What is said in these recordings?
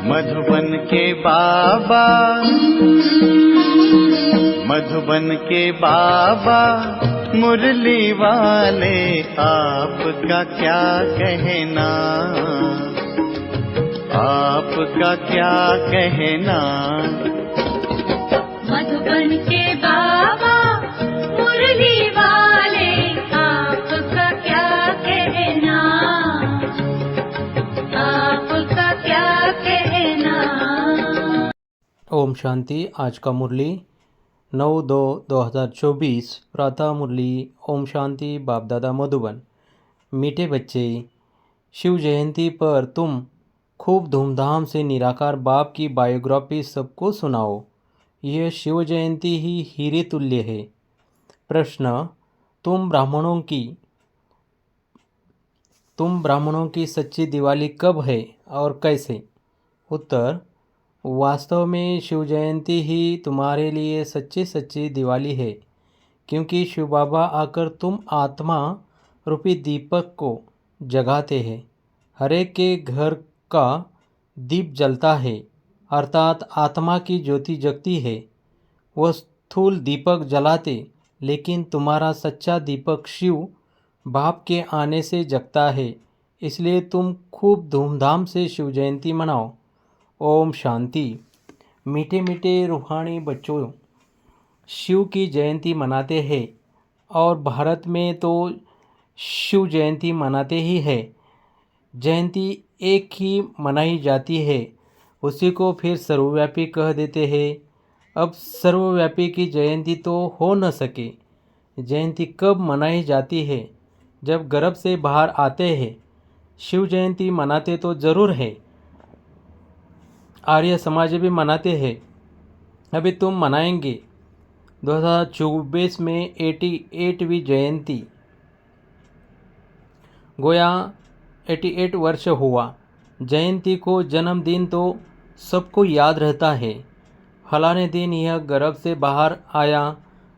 मधुबन के बाबा, मधुबन के बाबा मुरली वाले, आपका क्या कहना, आपका क्या कहना। मधुबन के बाबा मुरली वाले, आपका क्या कहना, आपका क्या कहना। ओम शांति। आज का मुरली 9/2/2024 प्रातः मुरली। ओम शांति। बाप दादा मधुबन। मीठे बच्चे, शिव जयंती पर तुम खूब धूमधाम से निराकार बाप की बायोग्राफी सबको सुनाओ। यह शिव जयंती ही हीरे तुल्य है। प्रश्न, तुम ब्राह्मणों की सच्ची दिवाली कब है और कैसे? उत्तर, वास्तव में शिव जयंती ही तुम्हारे लिए सच्ची दिवाली है, क्योंकि शिव बाबा आकर तुम आत्मा रूपी दीपक को जगाते हैं। हर एक के घर का दीप जलता है, अर्थात आत्मा की ज्योति जगती है। वह स्थूल दीपक जलाते, लेकिन तुम्हारा सच्चा दीपक शिव बाप के आने से जगता है। इसलिए तुम खूब धूमधाम से शिव जयंती मनाओ। ओम शांति। मीठे मीठे रूहानी बच्चों, शिव की जयंती मनाते हैं और भारत में तो शिव जयंती मनाते ही है। जयंती एक ही मनाई जाती है, उसी को फिर सर्वव्यापी कह देते हैं। अब सर्वव्यापी की जयंती तो हो न सके। जयंती कब मनाई जाती है? जब गर्भ से बाहर आते हैं। शिव जयंती मनाते तो ज़रूर है, आर्य समाज भी मनाते हैं। अभी तुम मनाएंगे 2024 में 88वीं जयंती। गोया 88 वर्ष हुआ। जयंती को जन्मदिन तो सबको याद रहता है। फलाने दिन यह गर्भ से बाहर आया।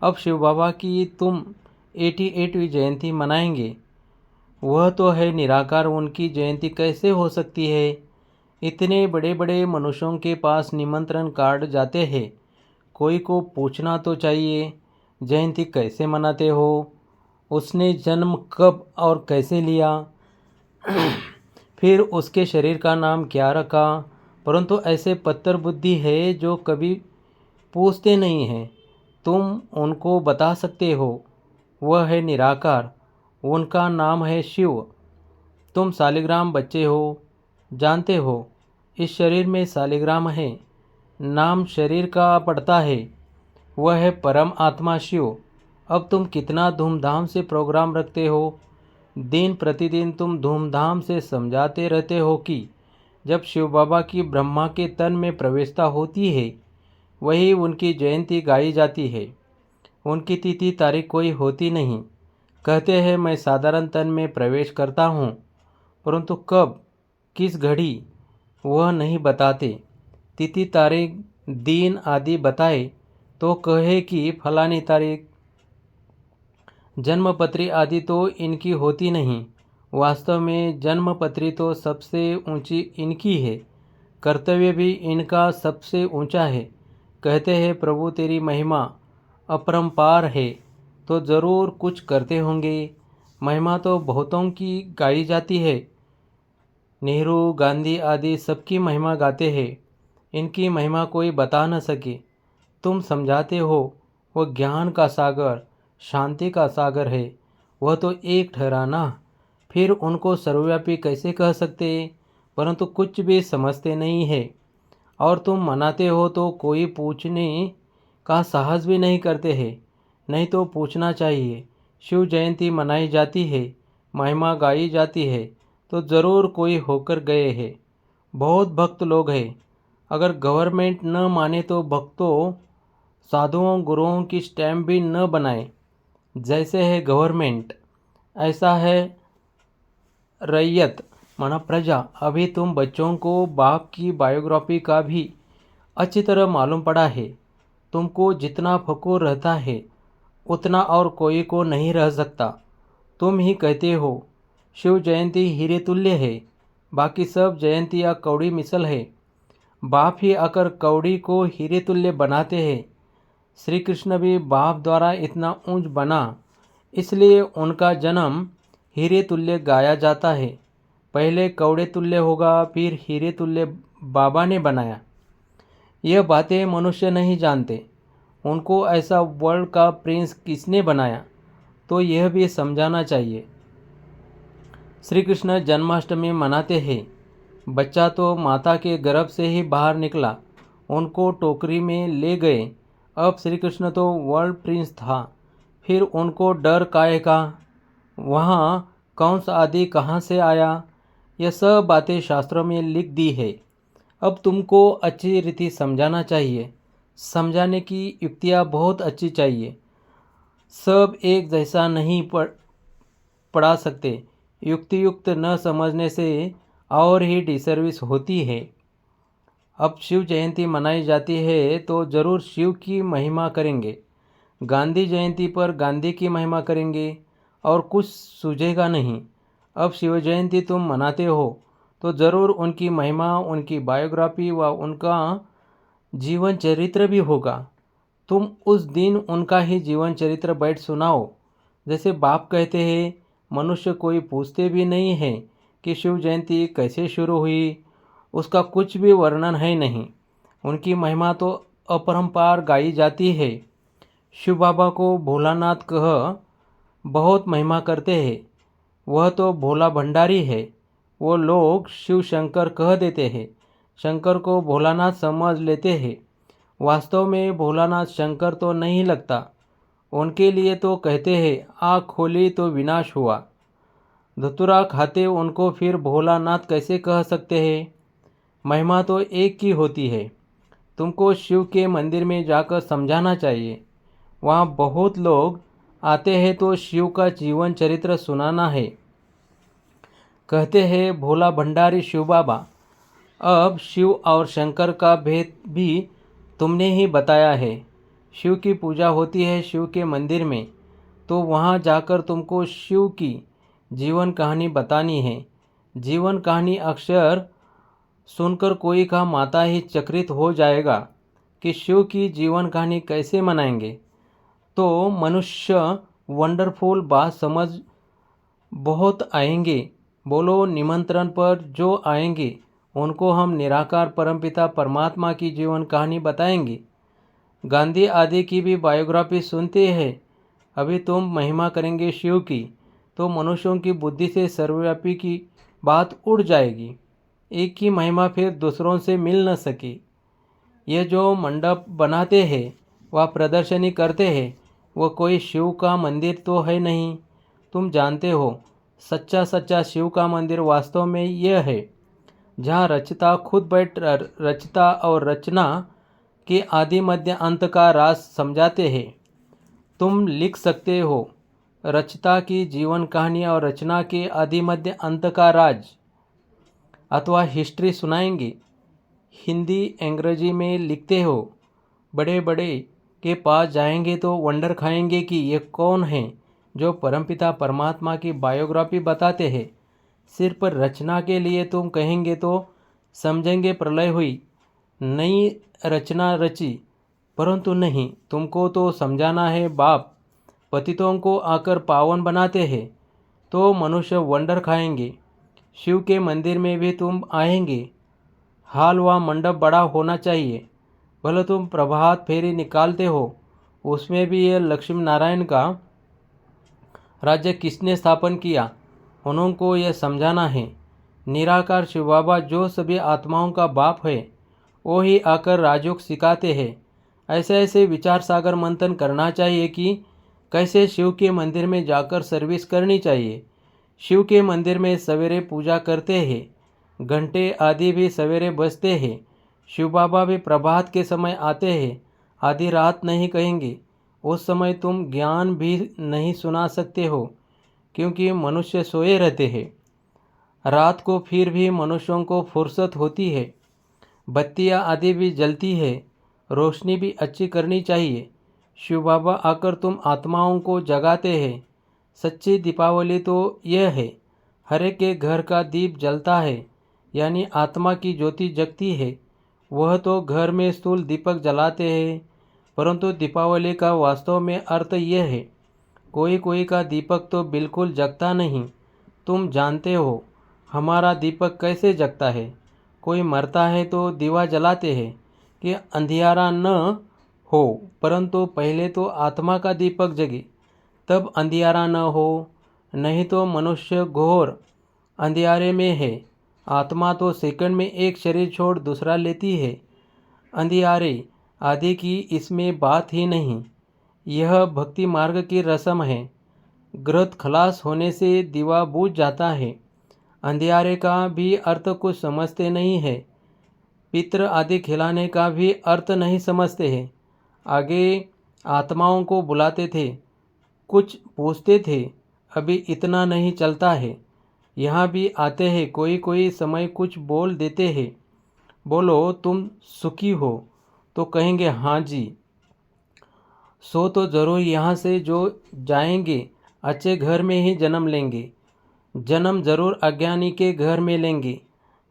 अब शिव बाबा की तुम 88वीं जयंती मनाएंगे। वह तो है निराकार, उनकी जयंती कैसे हो सकती है? इतने बड़े बड़े मनुष्यों के पास निमंत्रण कार्ड जाते हैं। कोई को पूछना तो चाहिए, जयंती कैसे मनाते हो, उसने जन्म कब और कैसे लिया, फिर उसके शरीर का नाम क्या रखा। परंतु ऐसे पत्थर बुद्धि है जो कभी पूछते नहीं हैं। तुम उनको बता सकते हो, वह है निराकार, उनका नाम है शिव। तुम शालिग्राम बच्चे हो, जानते हो इस शरीर में शालिग्राम है, नाम शरीर का पड़ता है, वह है परम आत्मा शिव। अब तुम कितना धूमधाम से प्रोग्राम रखते हो। दिन प्रतिदिन तुम धूमधाम से समझाते रहते हो कि जब शिव बाबा की ब्रह्मा के तन में प्रवेशता होती है, वही उनकी जयंती गाई जाती है। उनकी तिथि तारीख कोई होती नहीं। कहते हैं मैं साधारण तन में प्रवेश करता हूँ, परंतु कब, किस घड़ी, वह नहीं बताते। तिथि तारीख दिन आदि बताए तो कहे कि फलानी तारीख। जन्मपत्री आदि तो इनकी होती नहीं। वास्तव में जन्मपत्री तो सबसे ऊंची इनकी है, कर्तव्य भी इनका सबसे ऊंचा है। कहते हैं प्रभु तेरी महिमा अपरंपार है, तो ज़रूर कुछ करते होंगे। महिमा तो बहुतों की गाई जाती है। नेहरू, गांधी आदि सबकी महिमा गाते हैं। इनकी महिमा कोई बता न सके। तुम समझाते हो वह ज्ञान का सागर, शांति का सागर है, वह तो एक ठहराना। फिर उनको सर्वव्यापी कैसे कह सकते? परंतु कुछ भी समझते नहीं है। और तुम मनाते हो तो कोई पूछने का साहस भी नहीं करते हैं। नहीं तो पूछना चाहिए। शिव जयंती मनाई जाती है, महिमा गाई जाती है, तो ज़रूर कोई होकर गए हैं। बहुत भक्त लोग हैं। अगर गवर्नमेंट न माने तो भक्तों, साधुओं, गुरुओं की स्टैम्प भी न बनाए। जैसे है गवर्नमेंट, ऐसा है रैयत माना प्रजा। अभी तुम बच्चों को बाप की बायोग्राफी का भी अच्छी तरह मालूम पड़ा है। तुमको जितना फकोर रहता है, उतना और कोई को नहीं रह सकता। तुम ही कहते हो शिव जयंती हीरे तुल्य है, बाकी सब जयंती या कौड़ी मिसल है। बाप ही आकर कौड़ी को हीरे तुल्य बनाते हैं। श्री कृष्ण भी बाप द्वारा इतना ऊंच बना, इसलिए उनका जन्म हीरे तुल्य गाया जाता है। पहले कौड़े तुल्य होगा, फिर हीरे तुल्य बाबा ने बनाया। यह बातें मनुष्य नहीं जानते। उनको ऐसा वर्ल्ड का प्रिंस किसने बनाया, तो यह भी समझाना चाहिए। श्री कृष्ण जन्माष्टमी मनाते हैं। बच्चा तो माता के गर्भ से ही बाहर निकला, उनको टोकरी में ले गए। अब श्री कृष्ण तो वर्ल्ड प्रिंस था, फिर उनको डर काहे का? वहाँ कंस आदि कहाँ से आया? यह सब बातें शास्त्रों में लिख दी है। अब तुमको अच्छी रीति समझाना चाहिए। समझाने की युक्तियाँ बहुत अच्छी चाहिए। सब एक जैसा नहीं पढ़ा सकते। युक्ति युक्त न समझने से और ही डिसर्विस होती है। अब शिव जयंती मनाई जाती है तो ज़रूर शिव की महिमा करेंगे। गांधी जयंती पर गांधी की महिमा करेंगे और कुछ सूझेगा नहीं। अब शिव जयंती तुम मनाते हो तो ज़रूर उनकी महिमा, उनकी बायोग्राफी व उनका जीवन चरित्र भी होगा। तुम उस दिन उनका ही जीवन चरित्र बैठ सुनाओ। जैसे बाप कहते हैं, मनुष्य कोई पूछते भी नहीं है कि शिव जयंती कैसे शुरू हुई, उसका कुछ भी वर्णन है नहीं। उनकी महिमा तो अपरंपार गाई जाती है। शिव बाबा को भोलानाथ कह बहुत महिमा करते हैं। वह तो भोला भंडारी है। वो लोग शिव शंकर कह देते हैं, शंकर को भोलानाथ समझ लेते हैं। वास्तव में भोलानाथ शंकर तो नहीं लगता। उनके लिए तो कहते हैं आँख खोली तो विनाश हुआ। धतूरा खाते उनको फिर भोलानाथ कैसे कह सकते हैं? महिमा तो एक की होती है। तुमको शिव के मंदिर में जाकर समझाना चाहिए। वहाँ बहुत लोग आते हैं तो शिव का जीवन चरित्र सुनाना है। कहते हैं भोला भंडारी शिव बाबा। अब शिव और शंकर का भेद भी तुमने ही बताया है। शिव की पूजा होती है शिव के मंदिर में, तो वहाँ जाकर तुमको शिव की जीवन कहानी बतानी है। जीवन कहानी अक्षर सुनकर कोई का माता ही चकित हो जाएगा कि शिव की जीवन कहानी कैसे मनाएंगे। तो मनुष्य वंडरफुल बात समझ बहुत आएंगे। बोलो निमंत्रण पर जो आएंगे उनको हम निराकार परमपिता परमात्मा की जीवन कहानी बताएंगे। गांधी आदि की भी बायोग्राफी सुनते हैं। अभी तुम महिमा करेंगे शिव की, तो मनुष्यों की बुद्धि से सर्वव्यापी की बात उड़ जाएगी। एक की महिमा फिर दूसरों से मिल न सकी। ये जो मंडप बनाते हैं व प्रदर्शनी करते हैं, वह कोई शिव का मंदिर तो है नहीं। तुम जानते हो, सच्चा सच्चा शिव का मंदिर वास्तव में यह है जहाँ रचता खुद बैठ रचता और रचना के आदि मध्य अंत का राज समझाते हैं। तुम लिख सकते हो रचता की जीवन कहानी और रचना के आदि मध्य अंत का राज, अथवा हिस्ट्री सुनाएंगे। हिंदी अंग्रेजी में लिखते हो। बड़े बड़े के पास जाएंगे तो वंडर खाएंगे कि ये कौन है जो परमपिता परमात्मा की बायोग्राफी बताते हैं। सिर्फ रचना के लिए तुम कहेंगे तो समझेंगे प्रलय हुई, नई रचना रची, परंतु नहीं, तुमको तो समझाना है बाप पतितों को आकर पावन बनाते हैं, तो मनुष्य वंडर खाएंगे। शिव के मंदिर में भी तुम आएंगे। हाल व मंडप बड़ा होना चाहिए। भले तुम प्रभात फेरी निकालते हो, उसमें भी ये लक्ष्मी नारायण का राज्य किसने स्थापन किया, उनको यह समझाना है। निराकार शिव बाबा जो सभी आत्माओं का बाप है, वो ही आकर राजयोग सिखाते हैं। ऐसे ऐसे विचार सागर मंथन करना चाहिए कि कैसे शिव के मंदिर में जाकर सर्विस करनी चाहिए। शिव के मंदिर में सवेरे पूजा करते हैं, घंटे आदि भी सवेरे बजते हैं। शिव बाबा भी प्रभात के समय आते हैं, आधी रात नहीं कहेंगे। उस समय तुम ज्ञान भी नहीं सुना सकते हो, क्योंकि मनुष्य सोए रहते हैं। रात को फिर भी मनुष्यों को फुर्सत होती है, बत्तियाँ आदि भी जलती है, रोशनी भी अच्छी करनी चाहिए। शिव बाबा आकर तुम आत्माओं को जगाते हैं। सच्ची दीपावली तो यह है, हर एक के घर का दीप जलता है, यानी आत्मा की ज्योति जगती है। वह तो घर में स्थूल दीपक जलाते हैं, परंतु दीपावली का वास्तव में अर्थ यह है, कोई कोई का दीपक तो बिल्कुल जगता नहीं। तुम जानते हो हमारा दीपक कैसे जगता है। कोई मरता है तो दीवा जलाते हैं कि अंधियारा न हो, परंतु पहले तो आत्मा का दीपक जगे, तब अंधियारा न हो। नहीं तो मनुष्य घोर अंधियारे में है। आत्मा तो सेकंड में एक शरीर छोड़ दूसरा लेती है। अंधियारे आदि की इसमें बात ही नहीं। यह भक्ति मार्ग की रस्म है। घृत खलास होने से दीवा बुझ जाता है। अंधियारे का भी अर्थ कुछ समझते नहीं है। पितृ आदि खिलाने का भी अर्थ नहीं समझते हैं। आगे आत्माओं को बुलाते थे, कुछ पूछते थे, अभी इतना नहीं चलता है। यहाँ भी आते हैं, कोई कोई समय कुछ बोल देते हैं। बोलो तुम सुखी हो तो कहेंगे हाँ जी। सो तो ज़रूर यहाँ से जो जाएंगे अच्छे घर में ही जन्म लेंगे। जन्म जरूर अज्ञानी के घर में लेंगे।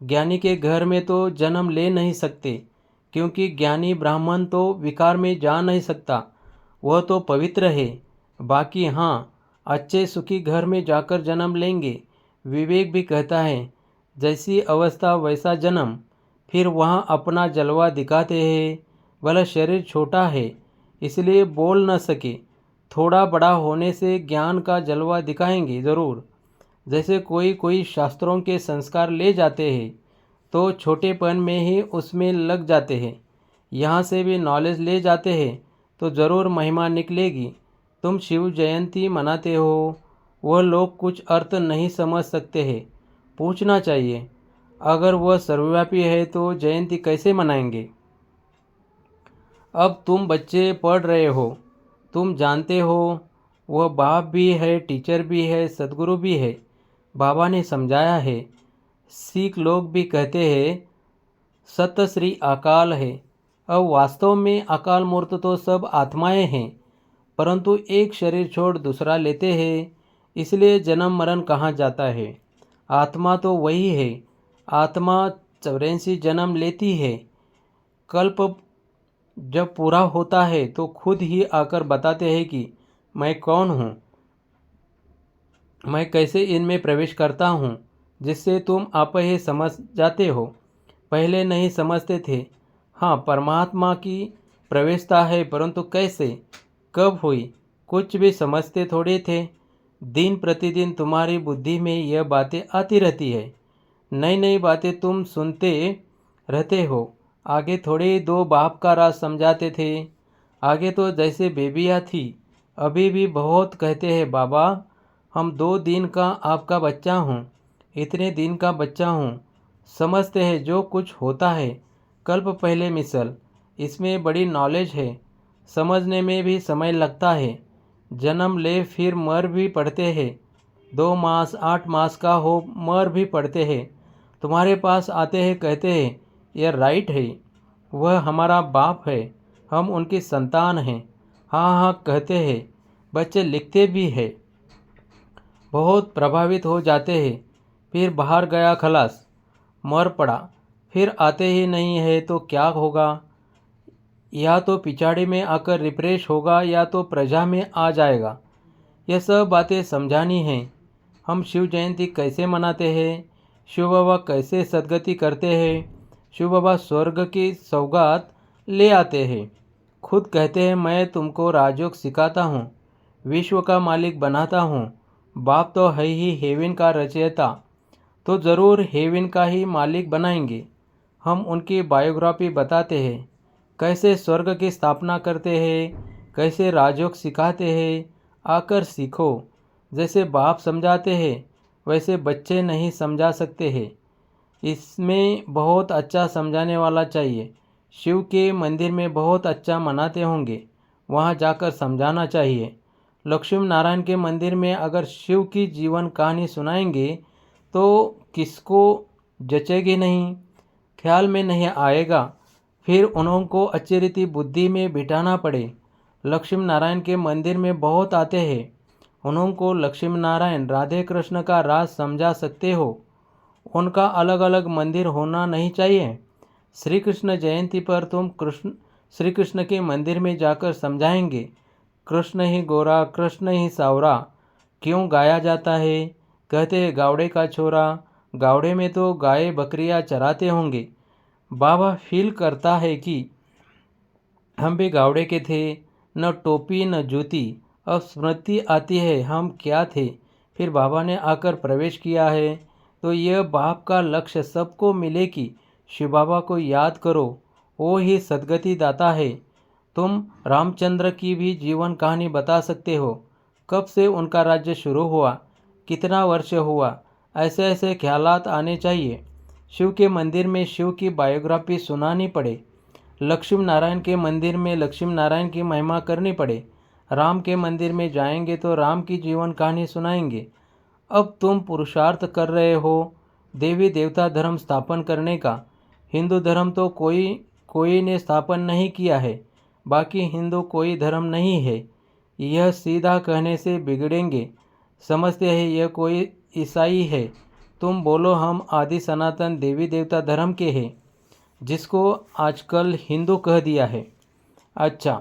ज्ञानी के घर में तो जन्म ले नहीं सकते, क्योंकि ज्ञानी ब्राह्मण तो विकार में जा नहीं सकता, वह तो पवित्र है। बाकी हाँ, अच्छे सुखी घर में जाकर जन्म लेंगे। विवेक भी कहता है, जैसी अवस्था वैसा जन्म। फिर वहाँ अपना जलवा दिखाते हैं। भला शरीर छोटा है इसलिए बोल न सके, थोड़ा बड़ा होने से ज्ञान का जलवा दिखाएंगे ज़रूर। जैसे कोई कोई शास्त्रों के संस्कार ले जाते हैं तो छोटेपन में ही उसमें लग जाते हैं। यहाँ से भी नॉलेज ले जाते हैं तो ज़रूर महिमा निकलेगी। तुम शिव जयंती मनाते हो, वह लोग कुछ अर्थ नहीं समझ सकते हैं। पूछना चाहिए, अगर वह सर्वव्यापी है तो जयंती कैसे मनाएंगे। अब तुम बच्चे पढ़ रहे हो, तुम जानते हो वह बाप भी है, टीचर भी है, सदगुरु भी है। बाबा ने समझाया है। सिख लोग भी कहते हैं सत श्री अकाल है। अब वास्तव में अकाल मूर्त तो सब आत्माएं हैं, परंतु एक शरीर छोड़ दूसरा लेते हैं, इसलिए जन्म मरण कहाँ जाता है। आत्मा तो वही है। आत्मा 84 जन्म लेती है। कल्प जब पूरा होता है तो खुद ही आकर बताते हैं कि मैं कौन हूँ, मैं कैसे इनमें प्रवेश करता हूँ, जिससे तुम आप ही समझ जाते हो। पहले नहीं समझते थे। हाँ, परमात्मा की प्रवेशता है, परंतु कैसे, कब हुई, कुछ भी समझते थोड़े थे। दिन प्रतिदिन तुम्हारी बुद्धि में यह बातें आती रहती है। नई नई बातें तुम सुनते रहते हो। आगे थोड़े दो बाप का राज समझाते थे। आगे तो जैसे बेबियाँ थी, अभी भी बहुत कहते हैं, बाबा हम 2 दिन का आपका बच्चा हूँ, इतने दिन का बच्चा हूँ। समझते हैं जो कुछ होता है कल्प पहले मिसल। इसमें बड़ी नॉलेज है, समझने में भी समय लगता है। जन्म ले फिर मर भी पड़ते हैं। 2 मास 8 मास का हो मर भी पड़ते हैं। तुम्हारे पास आते हैं, कहते हैं यह राइट है, वह हमारा बाप है, हम उनकी संतान हैं। हाँ हाँ कहते हैं। बच्चे लिखते भी हैं, बहुत प्रभावित हो जाते हैं। फिर बाहर गया खलास, मर पड़ा, फिर आते ही नहीं है तो क्या होगा। या तो पिछाड़ी में आकर रिफ्रेश होगा या तो प्रजा में आ जाएगा। यह सब बातें समझानी हैं। हम शिव जयंती कैसे मनाते हैं, शिव बाबा कैसे सदगति करते हैं। शिव बाबा स्वर्ग की सौगात ले आते हैं। खुद कहते हैं मैं तुमको राजयोग सिखाता हूँ, विश्व का मालिक बनाता हूँ। बाप तो है ही हेवन का रचयिता, तो ज़रूर हेवन का ही मालिक बनाएंगे। हम उनकी बायोग्राफी बताते हैं, कैसे स्वर्ग की स्थापना करते हैं, कैसे राजयोग सिखाते हैं। आकर सीखो। जैसे बाप समझाते हैं वैसे बच्चे नहीं समझा सकते हैं। इसमें बहुत अच्छा समझाने वाला चाहिए। शिव के मंदिर में बहुत अच्छा मनाते होंगे, वहाँ जाकर समझाना चाहिए। लक्ष्मी नारायण के मंदिर में अगर शिव की जीवन कहानी सुनाएंगे तो किसको जचेगी नहीं, ख्याल में नहीं आएगा। फिर उनको अच्छी रीति बुद्धि में बिठाना पड़े। लक्ष्मी नारायण के मंदिर में बहुत आते हैं, उनको लक्ष्मी नारायण राधे कृष्ण का राज समझा सकते हो। उनका अलग अलग मंदिर होना नहीं चाहिए। श्री कृष्ण जयंती पर तुम श्री कृष्ण के मंदिर में जाकर समझाएंगे कृष्ण ही गोरा कृष्ण ही सावरा क्यों गाया जाता है। कहते हैं गावड़े का छोरा, गावड़े में तो गाय बकरियां चराते होंगे। बाबा फील करता है कि हम भी गावड़े के थे, न टोपी न जूती। अब स्मृति आती है हम क्या थे। फिर बाबा ने आकर प्रवेश किया है। तो यह बाप का लक्ष्य सबको मिले कि शिव बाबा को याद करो, वो ही सद्गति दाता है। तुम रामचंद्र की भी जीवन कहानी बता सकते हो, कब से उनका राज्य शुरू हुआ, कितना वर्ष हुआ, ऐसे ऐसे ख्यालात आने चाहिए। शिव के मंदिर में शिव की बायोग्राफी सुनानी पड़े, लक्ष्मी नारायण के मंदिर में लक्ष्मी नारायण की महिमा करनी पड़े, राम के मंदिर में जाएंगे तो राम की जीवन कहानी सुनाएंगे। अब तुम पुरुषार्थ कर रहे हो देवी देवता धर्म स्थापन करने का। हिंदू धर्म तो कोई ने स्थापन नहीं किया है, बाकी हिंदू कोई धर्म नहीं है। यह सीधा कहने से बिगड़ेंगे, समझते हैं यह कोई ईसाई है। तुम बोलो हम आदि सनातन देवी देवता धर्म के हैं, जिसको आजकल हिंदू कह दिया है। अच्छा,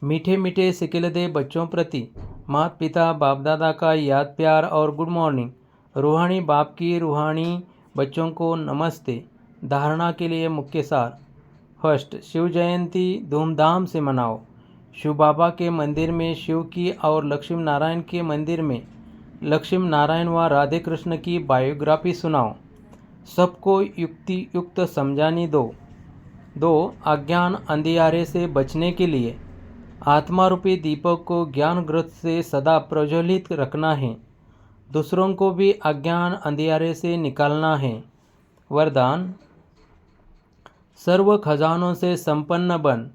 मीठे मीठे सिकिलदे बच्चों प्रति माता पिता बाप दादा का याद प्यार और गुड मॉर्निंग। रूहानी बाप की रूहानी बच्चों को नमस्ते। धारणा के लिए मुख्य सार। फर्स्ट, शिव जयंती धूमधाम से मनाओ। शिव बाबा के मंदिर में शिव की और लक्ष्मी नारायण के मंदिर में लक्ष्मी नारायण व राधे कृष्ण की बायोग्राफी सुनाओ। सबको युक्ति युक्त समझानी दो। अज्ञान अंधियारे से बचने के लिए आत्मा रूपी दीपक को ज्ञान ग्रंथ से सदा प्रज्वलित रखना है। दूसरों को भी अज्ञान अंधियारे से निकालना है। वरदान, सर्व खजानों से संपन्न बन,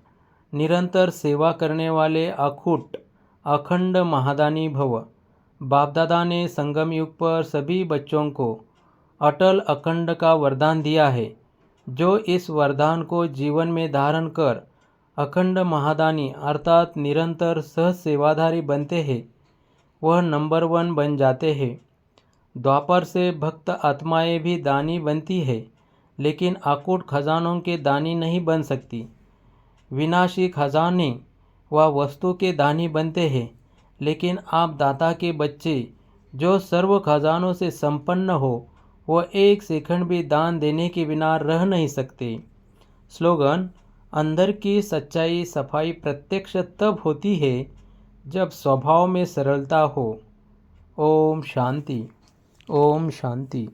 निरंतर सेवा करने वाले अखूट अखंड महादानी भव। बाप दादा ने संगम युग पर सभी बच्चों को अटल अखंड का वरदान दिया है। जो इस वरदान को जीवन में धारण कर अखंड महादानी अर्थात निरंतर सह सेवाधारी बनते हैं, वह नंबर 1 बन जाते हैं। द्वापर से भक्त आत्माएं भी दानी बनती है, लेकिन अकूट खजानों के दानी नहीं बन सकती। विनाशी खजाने व वस्तु के दानी बनते हैं, लेकिन आप दाता के बच्चे जो सर्व खजानों से संपन्न हो, वह एक सेकंड भी दान देने के बिना रह नहीं सकते। स्लोगन, अंदर की सच्चाई सफाई प्रत्यक्ष तब होती है जब स्वभाव में सरलता हो। ओम शांति, ओम शांति।